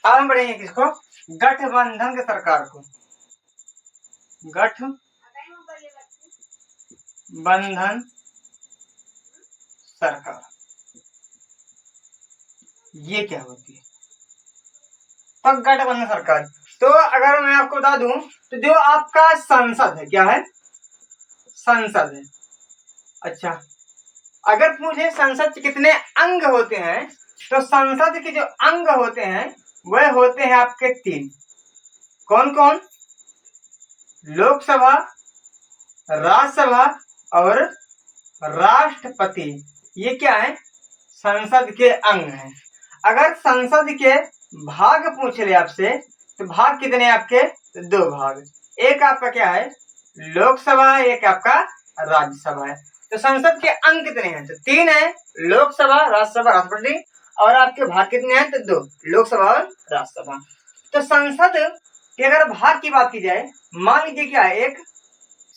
अब हम बढ़ेंगे किसको, गठबंधन की सरकार को। गठबंधन सरकार ये क्या होती है? तो गठबंधन सरकार, तो अगर मैं आपको बता दूं तो जो आपका संसद है, क्या है, संसद है। अच्छा, अगर पूछे संसद के कितने अंग होते हैं, तो संसद के जो अंग होते हैं वह होते हैं आपके 3। कौन कौन? लोकसभा, राज्यसभा और राष्ट्रपति। ये क्या है? संसद के अंग हैं। अगर संसद के भाग पूछ ले आपसे, तो भाग कितने आपके? 2 भाग। एक आपका क्या है? लोकसभा, एक आपका राज्यसभा है। तो संसद के अंग कितने हैं? तो 3 है, लोकसभा, राज्यसभा, राष्ट्रपति। और आपके भाग कितने हैं? तो 2, लोकसभा और राज्यसभा। तो संसद के अगर भाग की बात की जाए, मान लीजिए क्या है, एक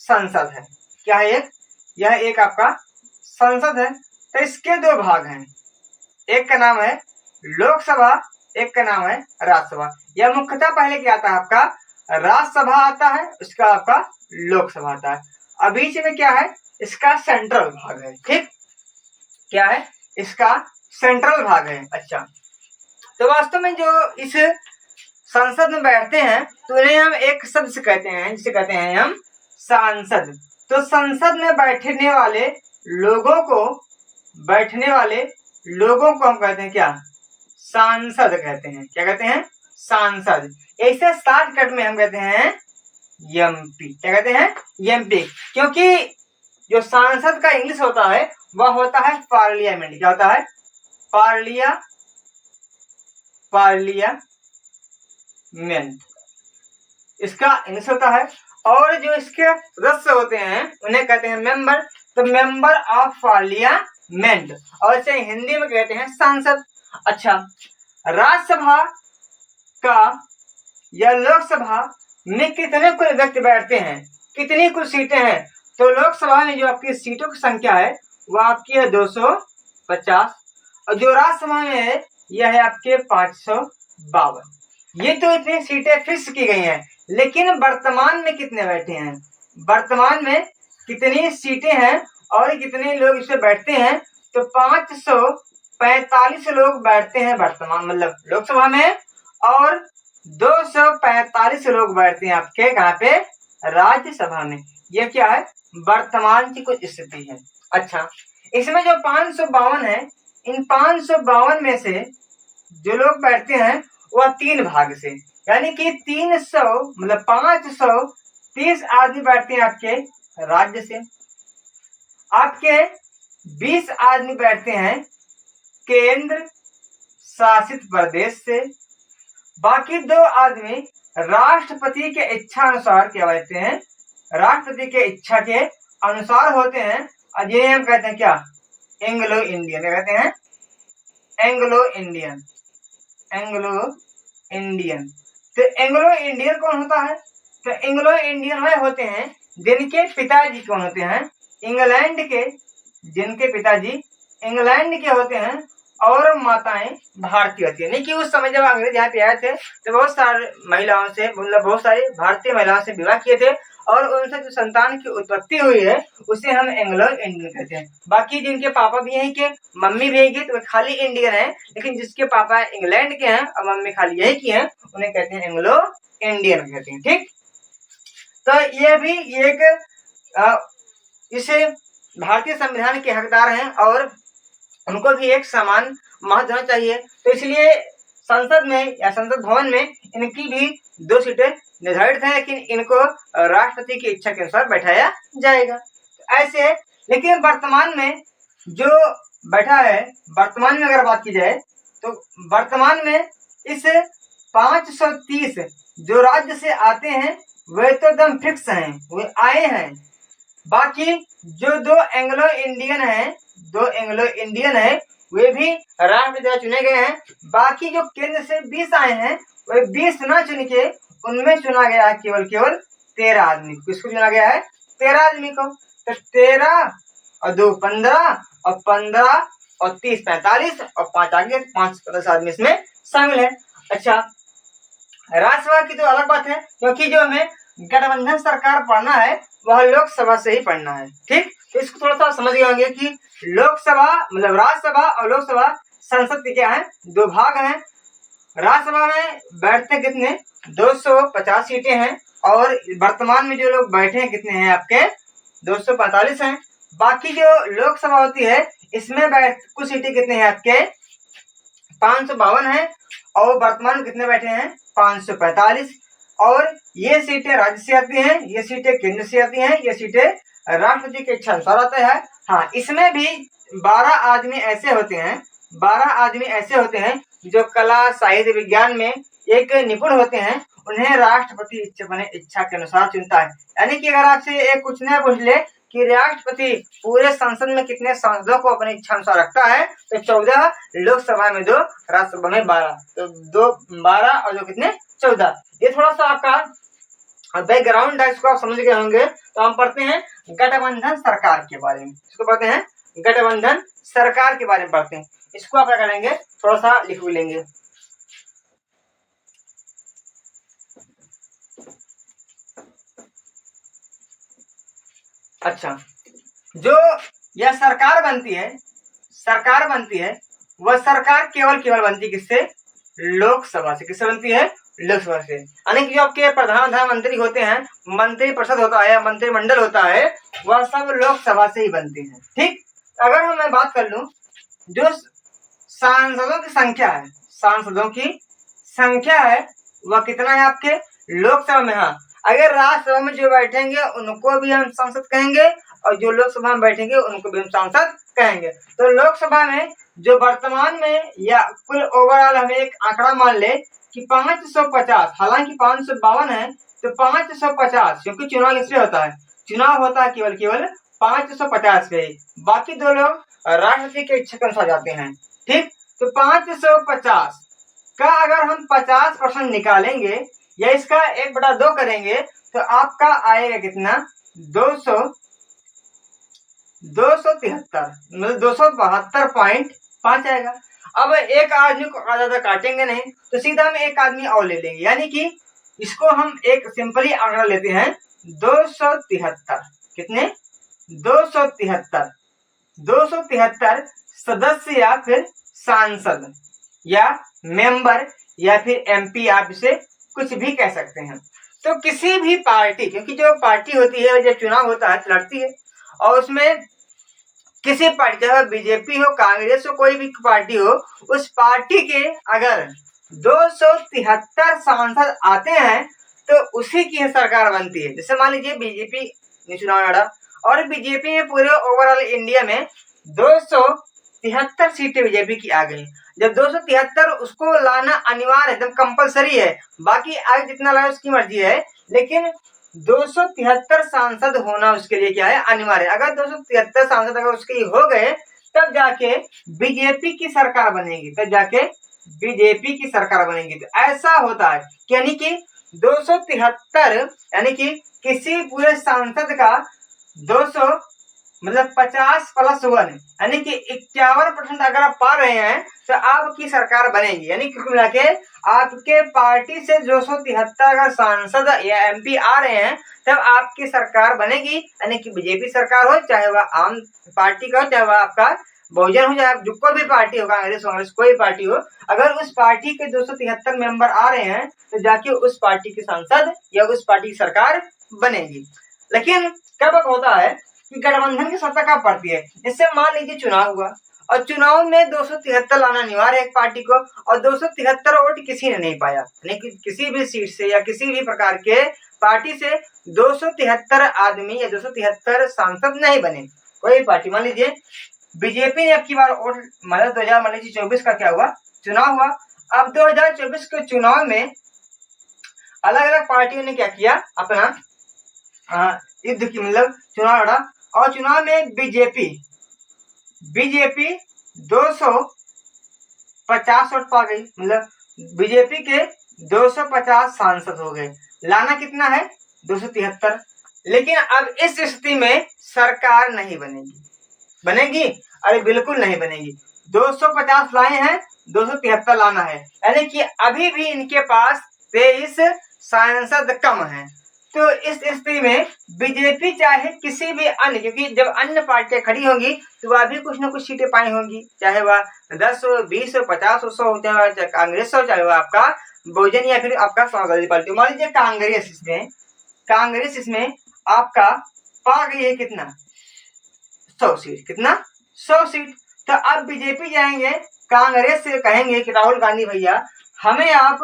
संसद है, क्या है, यह एक आपका संसद है। तो इसके 2 भाग हैं, एक का नाम है लोकसभा, एक का नाम है राज्यसभा। यह मुख्यतः पहले क्या आता है आपका? राज्यसभा आता है, उसका आपका लोकसभा आता है। अब बीच में क्या है? इसका सेंट्रल भाग है। ठीक, क्या है? इसका सेंट्रल भाग है। अच्छा, तो वास्तव में जो इस संसद में बैठते हैं तो उन्हें हम एक शब्द से कहते हैं, जिसे कहते हैं हम सांसद। तो संसद में बैठने वाले लोगों को हम कहते हैं क्या? सांसद कहते हैं। क्या कहते हैं? सांसद। ऐसे शॉर्टकट में हम कहते हैं एमपी। क्या कहते हैं? एमपी। क्योंकि जो सांसद का इंग्लिश होता है वह होता है पार्लियामेंट। क्या होता है? पार्लियामेंट, इसका इंग्लिश होता है। और जो इसके सदस्य होते हैं उन्हें कहते हैं मेंबर। तो मेंबर ऑफ पार्लियामेंट, और इसे हिंदी में कहते हैं सांसद। अच्छा, राज्यसभा का या लोकसभा में कितने कुल व्यक्ति बैठते हैं, कितनी कुल सीटें हैं? तो लोकसभा में जो आपकी सीटों की संख्या है वह आपकी है 250, और जो राज्यसभा में है यह है आपके 552। ये तो इतनी सीटें फिक्स की गई हैं, लेकिन वर्तमान में कितने बैठे हैं, वर्तमान में कितनी सीटें हैं और कितने लोग इसमें बैठते हैं? तो 545 लोग बैठते हैं वर्तमान, मतलब लोकसभा में, और 245 लोग बैठते हैं आपके कहाँ पे? राज्यसभा में। ये क्या है? वर्तमान की कुछ स्थिति है। अच्छा, इसमें जो 552 है, इन 552 में से जो लोग बैठते हैं वह 3 भाग से, यानी कि 300 मतलब 530 आदमी बैठते हैं आपके राज्य से, आपके 20 आदमी बैठते हैं केंद्र शासित प्रदेश से, बाकी 2 आदमी राष्ट्रपति के इच्छा अनुसार क्या बैठते हैं? राष्ट्रपति के इच्छा के अनुसार होते हैं, और जिन्हें हम कहते हैं क्या? Anglo Indian. कहते हैं एंग्लो इंडियन। तो एंग्लो इंडियन कौन होता है? तो एंग्लो इंडियन वह होते हैं जिनके पिताजी कौन होते हैं? इंग्लैंड के, जिनके पिताजी इंग्लैंड के होते हैं और माताएं भारतीय होती है। नहीं कि उस समय जब अंग्रेज यहाँ पे आए थे तो बहुत सारी महिलाओं से, मतलब बहुत सारी भारतीय महिलाओं से विवाह किए थे, और उनसे जो संतान की उत्पत्ति हुई है उसे हम एंग्लो इंडियन कहते हैं। बाकी जिनके पापा भी यहीं के, मम्मी भी यहीं की, तो खाली इंडियन है, लेकिन जिसके पापा इंग्लैंड के हैं और मम्मी खाली यहीं की हैं, उन्हें कहते हैं एंग्लो इंडियन कहते हैं। ठीक, तो ये भी एक इसे भारतीय संविधान के हकदार हैं और उनको भी एक समान महत्व होना चाहिए। तो इसलिए संसद में या संसद भवन में इनकी भी 2 सीटें निर्धारित है, लेकिन इनको राष्ट्रपति की इच्छा के अनुसार बैठाया जाएगा। तो ऐसे है, लेकिन वर्तमान में जो बैठा है, वर्तमान में अगर बात की जाए तो वर्तमान में इस 530 जो राज्य से आते हैं वे तो एकदम फिक्स हैं, वे आए हैं। बाकी जो 2 एंग्लो इंडियन है वे भी राष्ट्रपति द्वारा चुने गए हैं। बाकी जो केंद्र से 20 आए हैं वे 20 ना चुन के उनमें चुना गया है केवल 13 आदमी को। किसको चुना गया है? 13 आदमी को। तो 13 और 2 15 और 15 और 30 45 और 5 आगे 5 15 आदमी इसमें शामिल है। अच्छा, राज्यसभा की तो अलग बात है, क्योंकि जो हमें गठबंधन सरकार पढ़ना है वह लोकसभा से ही पढ़ना है। ठीक, तो इसको थोड़ा सा समझ गए होंगे कि लोकसभा मतलब राज्यसभा और लोकसभा संसद के क्या है, दो भाग हैं। राज्यसभा में बैठते कितने, 250 सीटें हैं, और वर्तमान में जो लोग बैठे हैं कितने हैं आपके, 245 हैं। बाकी जो लोकसभा होती है इसमें कुछ सीटें कितने हैं आपके, 552 है, और वर्तमान में कितने बैठे हैं, 545। और ये सीटें राज्य से आती हैं, ये सीटें केंद्र से आती हैं, ये सीटें राष्ट्रपति की इच्छा अनुसार आता है। हाँ, इसमें भी 12 आदमी ऐसे होते हैं, 12 आदमी ऐसे होते हैं जो कला साहित्य विज्ञान में एक निपुण होते हैं, उन्हें राष्ट्रपति इच्छा के अनुसार चुनता है। यानी कि अगर आपसे एक कुछ न पूछ ले कि राष्ट्रपति पूरे संसद में कितने सांसदों को अपनी इच्छा अनुसार रखता है, तो 14, लोकसभा में 2, राज्यसभा में 12, तो 2 12 और 2 कितने, 14। ये थोड़ा सा आपका बैकग्राउंड है, इसको आप समझ गए होंगे। तो हम पढ़ते हैं गठबंधन सरकार के बारे में, इसको पढ़ते हैं गठबंधन सरकार के बारे में पढ़ते हैं। इसको आप क्या करेंगे, थोड़ा सा लिख लेंगे। अच्छा, जो यह सरकार बनती है वह सरकार केवल बनती है किससे, लोकसभा से। किससे बनती है, लोकसभा से। यानी कि जो आपके प्रधानमंत्री होते हैं, मंत्री परिषद होता है, मंत्रिमंडल होता है, वह सब लोकसभा से ही बनते हैं। ठीक, अगर मैं बात कर लूं जो सांसदों की संख्या है वह कितना है आपके, लोकसभा में। हाँ, अगर राज्यसभा में जो बैठेंगे उनको भी हम सांसद कहेंगे, और जो लोकसभा में बैठेंगे उनको भी हम सांसद कहेंगे। तो लोकसभा में जो वर्तमान में या कुल ओवरऑल हमें एक आंकड़ा मान ले कि 550, हालांकि 552 है, तो 550, क्योंकि चुनाव इसलिए होता है, चुनाव होता है केवल 550 पे, बाकी 2 लोग राष्ट्रपति के इच्छा के अनुसार जाते हैं। ठीक, तो 550 का अगर हम 50% निकालेंगे या इसका 1/2 करेंगे तो आपका आएगा कितना, 273, मतलब 272.5 आएगा। अब एक आदमी को आधा काटेंगे नहीं, तो सीधा हम एक आदमी और ले लेंगे, यानी कि इसको हम एक सिंपली आंकड़ा लेते हैं 273। कितने, 273 सदस्य या फिर सांसद या मेंबर या फिर एमपी, आप इसे कुछ भी कह सकते हैं। तो किसी भी पार्टी, क्योंकि जो पार्टी होती है जब चुनाव होता है लड़ती है, और उसमें किसी पार्टी, चाहे बीजेपी हो, कांग्रेस हो, कोई भी पार्टी हो, उस पार्टी के अगर 273 सांसद आते हैं तो उसी की सरकार बनती है। जैसे मान लीजिए बीजेपी ने चुनाव लड़ा और बीजेपी में पूरे ओवरऑल इंडिया में 273 सीटें बीजेपी की आ गई। जब 273 उसको लाना अनिवार्य एकदम कंपलसरी है, बाकी आगे जितना लाए उसकी मर्जी है, लेकिन 273 सांसद होना उसके लिए क्या है, अनिवार्य। अगर 273 सांसद अगर उसके हो गए तब जाके बीजेपी की सरकार बनेगी, तो ऐसा होता है, यानी कि 273 यानी कि किसी पूरे सांसद का 200 मतलब 50+1 यानी कि 51% अगर आप पा रहे हैं तो आपकी सरकार बनेगी। यानी कि कुल मिला के आपके पार्टी से 273 अगर सांसद या एमपी आ रहे हैं तब आपकी सरकार बनेगी। यानी कि बीजेपी सरकार हो, चाहे वह आम पार्टी का हो, चाहे वह आपका बहुजन हो, चाहे जो कोई भी पार्टी हो, कांग्रेस कोई पार्टी हो, अगर उस पार्टी के 273 मेंबर आ रहे हैं तो जाके उस पार्टी के सांसद या उस पार्टी की सरकार बनेगी। लेकिन कब होता है कि गठबंधन की सत्ता कब पड़ती है, जैसे मान लीजिए चुनाव हुआ और चुनाव में 273 लाना अनिवार्य है एक पार्टी को, और 273 वोट किसी ने नहीं पाया, लेकिन किसी भी सीट से या किसी भी प्रकार के पार्टी से 273 आदमी या 273 सांसद नहीं बने। कोई पार्टी, मान लीजिए बीजेपी ने अब की बार वोट, मतलब 2024 का क्या हुआ, चुनाव हुआ। अब 2024 के चुनाव में अलग अलग पार्टियों ने क्या किया, अपना युद्ध की मतलब चुनाव लड़ा, और चुनाव में बीजेपी 250 वोट पा गई, मतलब बीजेपी के 250 सांसद हो गए। लाना कितना है, 273। लेकिन अब इस स्थिति में सरकार नहीं बनेगी। अरे बिल्कुल नहीं बनेगी। 250 लाए हैं 273 लाना है, यानी कि अभी भी इनके पास 23 सांसद कम है। तो इस स्थिति में बीजेपी चाहे किसी भी अन्य, क्योंकि जब अन्य पार्टियां खड़ी होंगी तो वह भी कुछ न कुछ सीटें पाई होंगी, चाहे वह 10 हो, 20 हो, 50 हो, 100 हो, चाहे कांग्रेस हो, चाहे वह आपका बहुजन या फिर आपका समाजवादी पार्टी। मान लीजिए कांग्रेस इसमें आपका पा गई है कितना, 100 सीट। कितना, 100 सीट। तो अब बीजेपी जाएंगे कांग्रेस से कहेंगे कि राहुल गांधी भैया हमें आप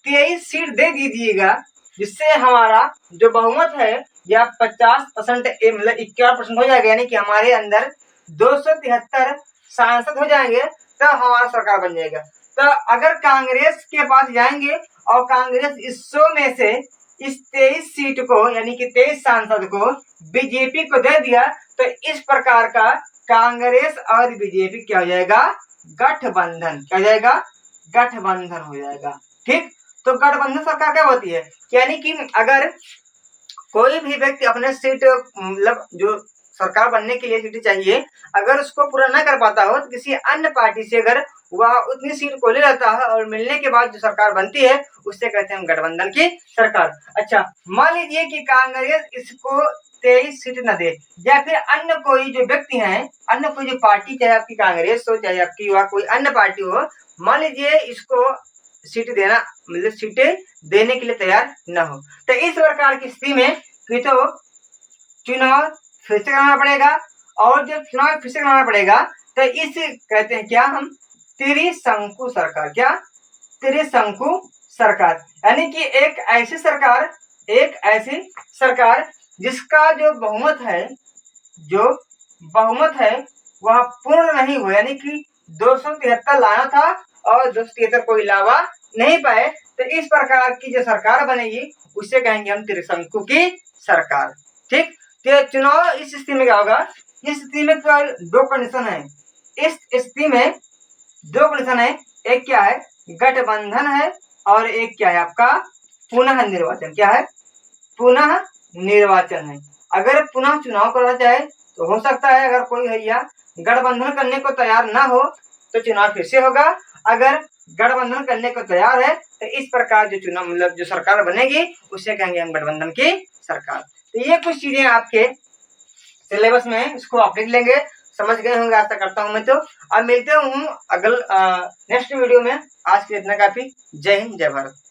23 सीट दे दीजिएगा, जिससे हमारा जो बहुमत है या 50% मतलब 51% हो जाएगा, यानी कि हमारे अंदर 273 सांसद हो जाएंगे, तो हमारा सरकार बन जाएगा। तो अगर कांग्रेस के पास जाएंगे और कांग्रेस इस 100 में से इस 23 सीट को, यानी कि 23 सांसद को बीजेपी को दे दिया, तो इस प्रकार का कांग्रेस और बीजेपी क्या हो जाएगा, गठबंधन। क्या हो जाएगा, गठबंधन हो जाएगा। ठीक, तो गठबंधन सरकार क्या होती है, यानी कि अगर कोई भी व्यक्ति अपने सीट मतलब जो सरकार बनने के लिए सीट चाहिए, अगर उसको पूरा न कर पाता हो तो किसी अन्य पार्टी से अगर वह उतनी सीट को ले लेता है और मिलने के बाद जो सरकार बनती है उससे कहते हैं हम गठबंधन की सरकार। अच्छा, मान लीजिए कि कांग्रेस इसको 23 सीट न दे, या फिर अन्य कोई जो व्यक्ति है, अन्य कोई जो पार्टी, चाहे आपकी कांग्रेस हो, चाहे आपकी वह कोई अन्य पार्टी हो, मान लीजिए इसको सीट देना मतलब सीटें देने के लिए तैयार न हो, तो इस प्रकार की स्थिति में फिर तो चुनाव फिर से कराना पड़ेगा, और जब चुनाव फिर से कराना पड़ेगा तो इस कहते हैं क्या, हम त्रिशंकु सरकार। क्या, त्रिशंकु सरकार, यानी कि एक ऐसी सरकार जिसका जो बहुमत है वह पूर्ण नहीं हुआ, यानी कि 273 लाना था और 273 कोई लावा नहीं पाए, तो इस प्रकार की जो सरकार बनेगी उसे कहेंगे हम त्रिशंकु की सरकार। ठीक, तो चुनाव इस स्थिति में क्या होगा, इस स्थिति में केवल 2 कंडीशन है। इस स्थिति में 2 कंडीशन है, एक क्या है, गठबंधन है, और एक क्या है आपका पुनः निर्वाचन। क्या है, पुनः निर्वाचन है। अगर पुनः चुनाव करना चाहे तो हो सकता है, अगर कोई भैया गठबंधन करने को तैयार ना हो तो चुनाव फिर से होगा, अगर गठबंधन करने को तैयार है तो इस प्रकार जो चुनाव मतलब जो सरकार बनेगी उसे कहेंगे हम गठबंधन की सरकार। तो ये कुछ चीजें आपके सिलेबस में है, इसको आप लिख लेंगे, समझ गए होंगे आशा करता हूं मैं। तो अब मिलते हूँ अगल नेक्स्ट वीडियो में। आज के लिए इतना काफी। जय हिंद, जय भारत।